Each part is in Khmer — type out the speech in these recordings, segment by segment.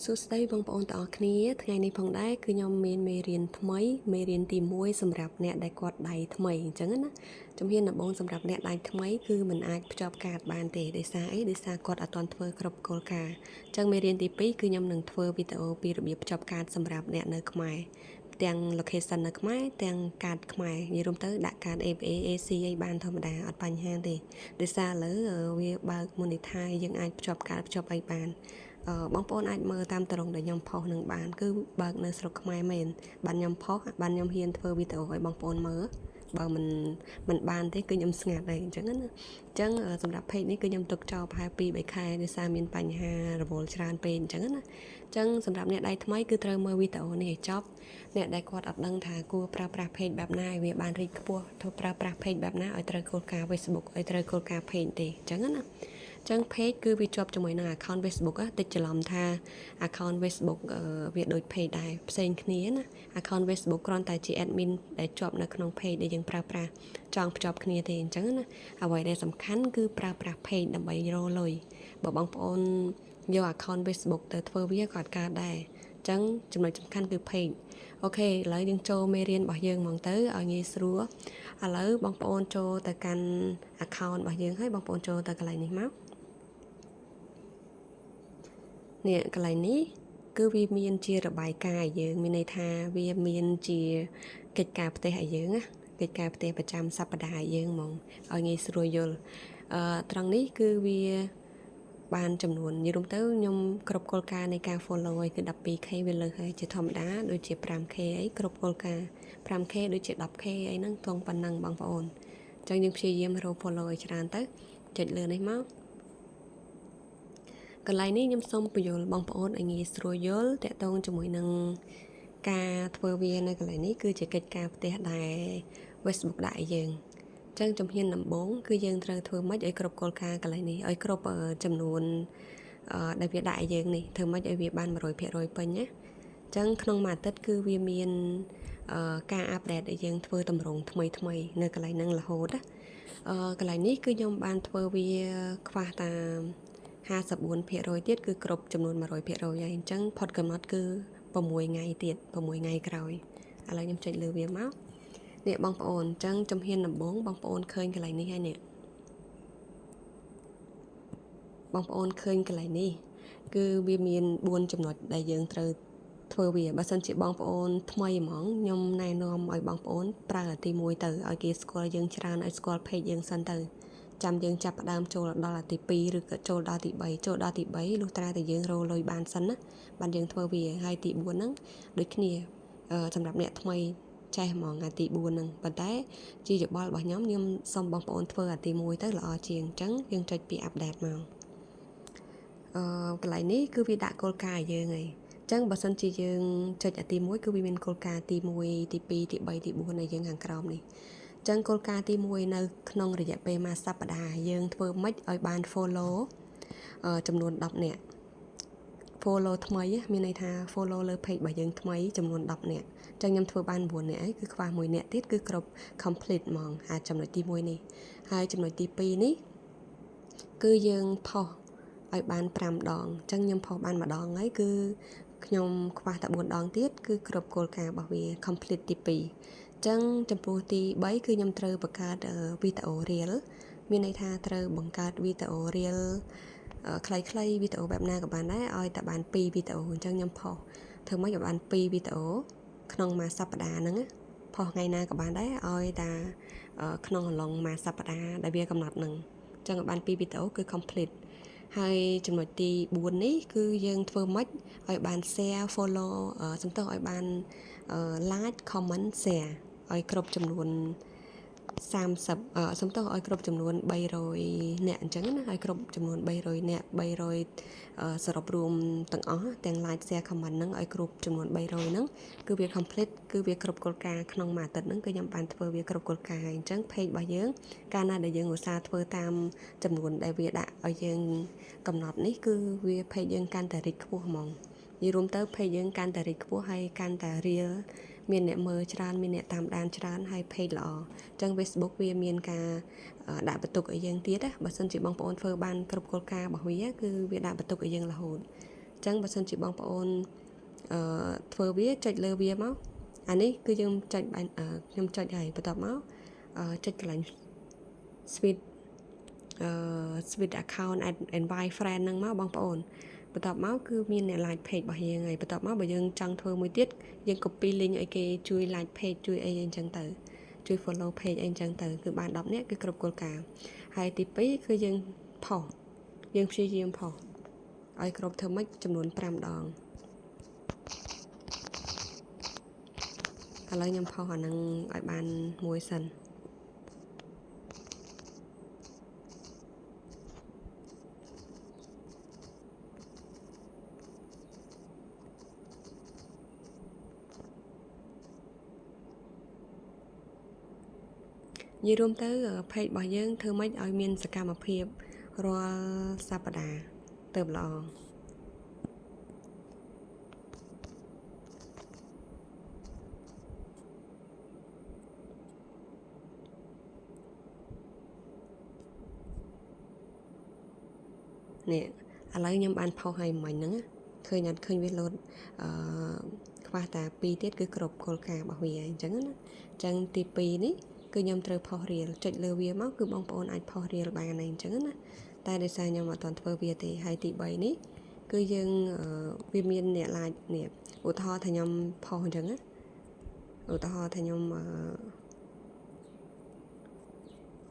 សួស្តីបងប្អូនទាំងអស់គ្នាថ្ងៃនេះផងដែរគឺខ្ញុំមានមេរៀនថ្មីមេរៀនទី1សម្រាប់អ្នកដែលគាត់ដៃថ្មីអញ្ចឹងណាជំហានដំបូងសម្រាប់អ្នកដៃថ្មីគឺមិនអាចភ្ជាប់កាតបានទេដោយសារអីដោយសារគាត់អត់ទាន់ធ្វើគ្រប់គោលការណ៍អញ្ចឹងមេរៀនទី2គឺខ្ញុំនឹងធ្វើវីដេអូពីរបៀបភ្ជាប់កាតសម្រាប់អ្នកនៅខ្មែរទាំង location នៅខ្មែរទាំងកាតខ្មែរនិយាយរួមទៅដាក់កាត ABA AC អីបានធម្មតាអត់បញ្ហាទេដោយសារឥឡូវវាបើក monetize យើងអាចភ្ជាប់កាតភ្ជាប់អីបានបងប្អូនអាចមើលតាមទរងដែលខ្ញុំផុសនឹងបានគឺបើកនៅស្រុកខ្មែរមែនបានខ្ញុំផុសបានខ្ញុំហ៊ានធ្វើវីដេអូឲ្យបងប្អូនមើលបើមិនបានទេគឺខ្ញុំស្ងាត់ដែរអញ្ចឹងណាអញ្ចឹងសម្រាប់ page នេះគឺខ្ញុំទុកចោលប្រហែល2-3 ខែដោយសារមានបញ្ហារវល់ច្រើនពេកអញ្ចឹងណាអញ្ចឹងសម្រាប់អ្នកដៃថ្មីគឺត្រូវមើលវីដេអូនេះឲ្យចប់អ្នកដែលគាត់អត់ដឹងថាគួរប្រើប្រាស់ page បែបណាឲ្យវាបានរីកខ្ពស់ធ្វើប្រើប្រាស់ page បែបណាឲ្យត្រូវគោលការណ៍ Facebook ឲ្យត្រូវគោលការណ៍ page ទេអញ្ចឹងណាចឹង page គឺវាជាប់ជាមួយនឹង account Facebook តិចច្រឡំថា account Facebook វាដូច page ដែរផ្សេងគ្នាណា account Facebook គ្រាន់តែជា admin ដែលជាប់នៅក្នុង page ដែលយើងប្រើប្រាស់ចង់ភ្ជាប់គ្នាទេអញ្ចឹងណាអ្វីដែលសំខាន់គឺប្រើប្រាស់ page ដើម្បីរកលុយបើបងប្អូនយក account Facebook ទៅធ្វើវាក៏អត់កើតដែរអញ្ចឹងចំណុចសំខាន់គឺ page អូខេឥឡូវយើងចូលមេរៀនរបស់យើងហ្មងទៅឲ្យងាយស្រួលឥឡូវបងប្អូនចូលទៅកាន់ account របស់យើងហើយបងប្អូនចូលទៅកន្លែងនេះមកនេះកន្លែងនេះគឺវាមានជារបាយការណ៍ឲ្យយើងមានន័យថាវាមានជាកិច្ចការផ្ទះឲ្យយើងណាកិច្ចការផ្ទះប្រចាំសប្តាហ៍ឲ្យយើងហ្មងឲ្យងាយស្រួលយល់ត្រង់នេះគឺវាបានចំនួននិយាយរួមទៅខ្ញុំគ្រប់គោលការណ៍នៃការ follow ឲ្យគឺ 12k វាលើសហើយជាធម្មតាដូចជា 5k អីគ្រប់គោលការណ៍ 5k ដូចជា 10k អីហ្នឹងត្រង់ប៉ុណ្ណឹងបងប្អូនអញ្ចឹងយើងព្យាយាមរក follow ឲ្យច្រើនទៅចុចលើនេះមកកន្លែងនេះខ្ញុំសូមពន្យល់បងប្អូនឲ្យងាយស្រួលយល់តកតងជាមួយនឹងការធ្វើវានៅកន្លែងនេះគឺជាកិច្ចការផ្ទះដែល Facebook ដាក់ឲ្យយើងអញ្ចឹងជំហានដំបូងគឺយើងត្រូវធ្វើម៉េចឲ្យគ្រប់គោលការណ៍កន្លែងនេះឲ្យគ្រប់ចំនួនដែលវាដាក់ឲ្យយើងនេះធ្វើម៉េចឲ្យវាបាន 100% ពេញណាអញ្ចឹងក្នុងមួយអាទិត្យគឺវាមានការអាប់ដេតឲ្យយើងធ្វើតម្រងថ្មីនៅកន្លែងហ្នឹងរហូតណាកន្លែងនេះគឺខ្ញុំបានធ្វើវាខ្វះតា54% ទៀតគឺគ្រប់ចំនួន 100% ហើយអញ្ចឹងផុតកំណត់គឺ6ថ្ងៃទៀត6ថ្ងៃក្រោយឥឡូវខ្ញុំចុចលើវាមកនេះបងប្អូនអញ្ចឹងជំហានដំបូងបងប្អូនឃើញកន្លែងនេះហើយនេះបងប្អូនឃើញកន្លែងនេះគឺវាមាន4ចំណុចដែលយើងត្រូវធ្វើវាបើសិនជាបងប្អូនថ្មីហ្មងខ្ញុំណែនាំឲ្យបងប្អូនប្រើអាទី1ទៅឲ្យគេស្គាល់យើងច្រើនឲ្យស្គាល់ page យើងសិនទៅចាំយើងចាប់ផ្ដើមចូលដល់អាទី2ឬក៏ចូលដល់ទី3ចូលដល់ទី3លុះត្រាតែយើងរកលុយបានសិនណាបានយើងធ្វើវាហើយទី4ហ្នឹងដូចគ្នាសម្រាប់អ្នកថ្មីចេះហ្មងអាទី4ហ្នឹងប៉ុន្តែជាយោបល់របស់ខ្ញុំសូមបងប្អូនធ្វើអាទី1ទៅល្អជាងអញ្ចឹងយើងចុចពីអាប់ដេតមកកន្លែងនេះគឺវាដាក់គោលការណ៍ឲ្យយើងហើយអញ្ចឹងបើសិនជាយើងចុចអាទី1គឺវាមានគោលការណ៍ទី1ទី2ទី3ទី4ឲ្យយើងខាងក្រោមនេះអញ្ចឹងគោលការណ៍ទី1នៅក្នុងរយៈពេលមួយសប្តាហ៍យើងធ្វើម៉េចឲ្យបាន follow ចំនួន10នាក់ follow ថ្មីមានន័យថា follow លើ page របស់យើងថ្មីចំនួន10នាក់អញ្ចឹងខ្ញុំធ្វើបាន9នាក់ហើយគឺខ្វះ1នាក់ទៀតគឺគ្រប់ complete ហ្មងហើយចំណុចទី1នេះហើយចំណុចទី2នេះគឺយើងផុសឲ្យបាន5ដងអញ្ចឹងខ្ញុំផុសបាន1ដងហើយគឺខ្ញុំខ្វះតែ4ដងទៀតគឺគ្រប់គោលការណ៍របស់វា complete ទី2អញ្ចឹងចំពោះទី3គឺខ្ញុំត្រូវបង្កើតវីដេអូ reel មានន័យថាត្រូវបង្កើតវីដេអូ reel ខ្លីៗវីដេអូបែបណាក៏បានដែរឲ្យតែបាន2វីដេអូអញ្ចឹងខ្ញុំផុសធ្វើម៉េចឲ្យបាន2វីដេអូក្នុងមួយសប្តាហ៍ហ្នឹងផុសថ្ងៃណាក៏បានដែរឲ្យតែក្នុងអំឡុងមួយសប្តាហ៍ដែលវាកំណត់ហ្នឹងអញ្ចឹងឲ្យបាន2វីដេអូគឺ complete ហើយចំណុចទី4នេះគឺយើងធ្វើម៉េចឲ្យបាន share follow សំទោសឲ្យបានlike comment share ឲ្យគ្រប់ចំនួន30សំទោសឲ្យគ្រប់ចំនួន300អ្នកអញ្ចឹងណាឲ្យគ្រប់ចំនួន300អ្នក300សរុបរួមទាំងអស់ទាំង like share comment ហ្នឹងឲ្យគ្រប់ចំនួន300ហ្នឹងគឺវា complete គឺវាគ្រប់គោលការណ៍ក្នុងមួយអាទិត្យហ្នឹងគឺខ្ញុំបានធ្វើវាគ្រប់គោលការណ៍ហើយអញ្ចឹង page របស់យើងកាលណាដែលយើងឧស្សាហ៍ធ្វើតាមចំនួនដែលវាដាក់ឲ្យយើងកំណត់នេះគឺវា page យើងកាន់តែរីកខ្ពស់ហ្មងនិយាយរួមទៅ page យើងកាន់តែរីកខ្ពស់ហើយកាន់តែ real មានអ្នកមើលច្រើនមានអ្នកតាមដានច្រើនហើយ page ល្អអញ្ចឹង Facebook វាមានការដាក់បន្ទុកឲ្យយើងទៀតណាបើសិនជាបងប្អូនធ្វើបានគ្រប់គោលការណ៍របស់វាគឺវាដាក់បន្ទុកឲ្យយើងរហូតអ ចឹងបើសិនជាបងប្អូនធ្វើវាចុចលើវាមកអានេះគឺយើងចុចបានខ្ញុំចុចហើយបន្ទាប់មកចុចកន្លែង switch account and invite friend ហ្នឹងមកបងប្អូនបន្ទាប់មកគឺមានអ្នក like page របស់យើងហើយបន្ទាប់មកបើយើងចង់ធ្វើមួយទៀតយើង copy link ឲ្យគេជួយ like page ជួយអីអញ្ចឹងទៅជួយ follow page អីអញ្ចឹងទៅគឺបាន10នាក់គឺគ្រប់គោលការណ៍ហើយទី2គឺយើងផុសយើងព្យាយាមផុសឲ្យគ្រប់ធ្វើម៉េចចំនួន5ដងឥឡូវខ្ញុំផុសអាហ្នឹងឲ្យបានមួយសិននិយាយរួមទៅ page របស់យើងធ្វើម៉េចឲ្យមានសកម្មភាពរាល់សប្តាហ៍ទៅល្អនេះឥឡូវខ្ញុំបានផុសឲ្យមិញហ្នឹងឃើញអត់ឃើញវាលោតខ្វះតែ2ទៀតគឺគ្រប់គោលការណ៍របស់វាអញ្ចឹងណាអញ្ចឹងទី2នេះគឺខ្ញុំត្រូវផុសរៀលចុចលើវាមកគឺបងប្អូនអាចផុសរៀលបានអញ្ចឹងណាតែដោយសារខ្ញុំអត់ទាន់ធ្វើវាទេហើយទី3នេះគឺយើងវាមានអ្នកឡាយនេះឧទាហរណ៍ថាខ្ញុំផុសអញ្ចឹងណាឧទាហរណ៍ថាខ្ញុំ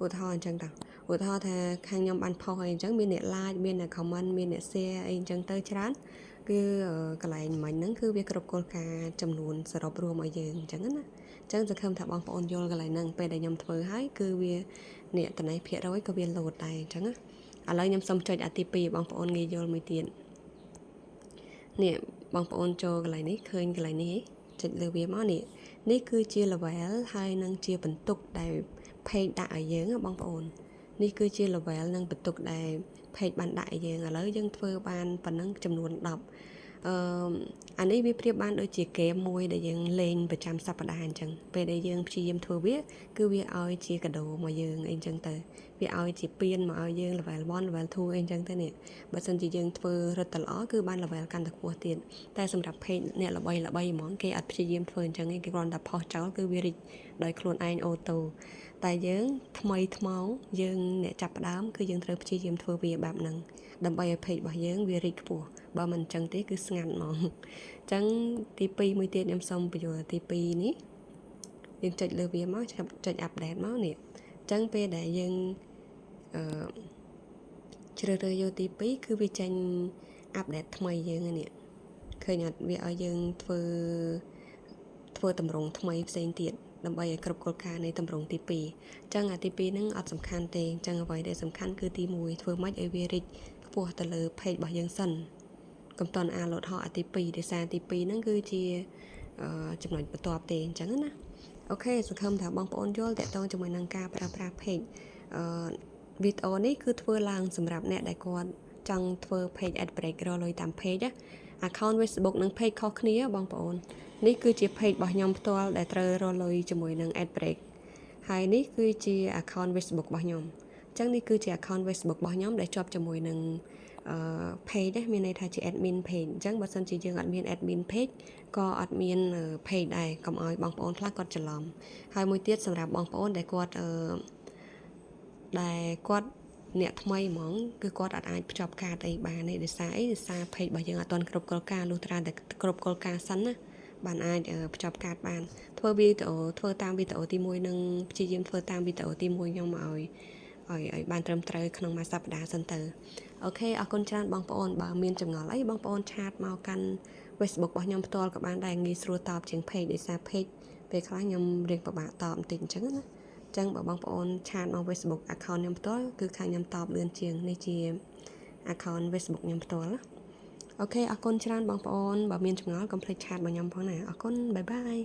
ឧទាហរណ៍អញ្ចឹងតាឧទាហរណ៍ថាខាងខ្ញុំបានផុសអីអញ្ចឹងមានអ្នក like មានអ្នក comment មានអ្នក share អីអញ្ចឹងទៅច្រើនគឺកន្លែងមិញហ្នឹងគឺវាគ្រប់គោលការណ៍ចំនួនសរុបរួមឲ្យយើងអញ្ចឹងណាអញ្ចឹងសង្ឃឹមថាបងប្អូនយល់កន្លែងហ្នឹងពេលដែលខ្ញុំធ្វើហើយគឺវាអ្នកតន័យភាគរយក៏វាលោតដែរអញ្ចឹងណាឥឡូវខ្ញុំសូមចុចអាទី2បងប្អូនងាយយល់មួយទៀតនេះបងប្អូនចូលកន្លែងនេះឃើញកន្លែងនេះចុចលើវាមកនេះគឺជា level ហើយនឹងជាបន្ទុកដែល page ដាក់ឲ្យយើងបងប្អូននេះគឺជា level និងបន្ទុកដែល page បានដាក់ឲ្យយើងឥឡូវយើងធ្វើបានប៉ុណ្ណឹងចំនួន10អានេះវាប្រៀបបានដូចជាเกมមួយដែលយើងលេងប្រចាំសប្តាហ៍អញ្ចឹងពេលដែលយើងព្យាយាមធ្វើវាគឺវាឲ្យជាកាដូមកយើងអីអញ្ចឹងទៅវាឲ្យជាពៀនមកឲ្យយើង level 1 level 2អីអញ្ចឹងទៅនេះបើសិនជាយើងធ្វើរឹតតែល្អគឺបាន level កាន់តែខ្ពស់ទៀតតែសម្រាប់ page អ្នកល្បីហ្មងគេអត់ព្យាយាមធ្វើអញ្ចឹងទេគេគ្រាន់តែផុសចោលគឺវារីកដោយខ្លួនឯងអូតូតែយើងថ្មីថ្មោងយើងអ្នកចាប់ផ្ដើមគឺយើងត្រូវព្យាយាមធ្វើវាបែបហ្នឹងដើម្បីឲ្យ page របស់យើងវារីកខ្ពស់បើមិនអញ្ចឹងទេគឺស្ងាត់ហ្មងអញ្ចឹងទី2មួយទៀតខ្ញុំសូមបញ្យល់ទី2នេះយើងចុចលើវាមកចុច update មកនេះអញ្ចឹងពេលដែលយើងជ្រើសរើសយកទី2គឺវាចេញ update ថ្មីយើងនេះឃើញអត់វាឲ្យយើងធ្វើតម្រងថ្មីផ្សេងទៀតដើម្បីឲ្យគ្រប់គោលការណ៍នៃតម្រងទី2អញ្ចឹងអាទី2ហ្នឹងអត់សំខាន់ទេអញ្ចឹងអ្វីដែលសំខាន់គឺទី1ធ្វើម៉េចឲ្យវារីកខ្ពស់ទៅលើ page របស់យើងសិនកុំតន់អាឡូតហោអាទី2ដោយសារទី2ហ្នឹងគឺជាចំណុចបន្ទាប់ទេអញ្ចឹងណាអូខេសង្ឃឹមថាបងប្អូនយល់តាក់ទងជាមួយនឹងការប្រើប្រាស់ page វីដេអូនេះគឺធ្វើឡើងសម្រាប់អ្នកដែលគាត់ចង់ធ្វើ page ad break រកលុយតាម page account Facebook និង page ខុសគ្នាបងប្អូននេះគឺជា page របស់ខ្ញុំផ្ទាល់ដែលត្រូវរកលុយជាមួយនឹង ad break ហើយនេះគឺជា account Facebook របស់ខ្ញុំអញ្ចឹងនេះគឺជា account Facebook របស់ខ្ញុំដែលជាប់ជាមួយនឹងpage មានន័យថាជា admin page អញ្ចឹងបើសិនជាយើងអត់មាន admin page ក៏អត់មាន page ដែរកុំឲ្យបងប្អូនខ្លះគាត់ច្រឡំហើយមួយទៀតសម្រាប់បងប្អូនដែលគាត់អ្នកថ្មីហ្មងគឺគាត់អាចភ្ជាប់កាតអីបានទេដោយសារ page របស់យើងអត់ទាន់គ្រប់គោលការណ៍លុះត្រាតែគ្រប់គោលការណ៍សិនណាបានអាចភ្ជាប់កាតបានធ្វើតាមវីដេអូទី1នឹងព្យាយាមធ្វើតាមវីដេអូទី1ខ្ញុំឲ្យបានត្រឹមត្រូវក្នុងមួយសប្តាហ៍សិនទៅអូខេអរគុណច្រើនបងប្អូនបើមានចម្ងល់អីបងប្អូនឆាតមកកាន់ Facebook របស់ខ្ញុំផ្ទាល់ក៏បានដែរងាយស្រួលតបជាង page ដោយសារ page ពេលខ្លះខ្ញុំរៀងពិបាកតបបន្តិចអញ្ចឹងណាអញ្ចឹងបើបងប្អូនឆាតមក Facebook account ខ្ញុំផ្ទាល់គឺខាងខ្ញុំតបលឿនជាងនេះជា account Facebook ខ្ញុំផ្ទាល់ណាអូខេអរគុណច្រើនបងប្អូនបើមានចម្ងល់កុំភ្លេចឆាតមកខ្ញុំផងណាអរគុណបាយបាយ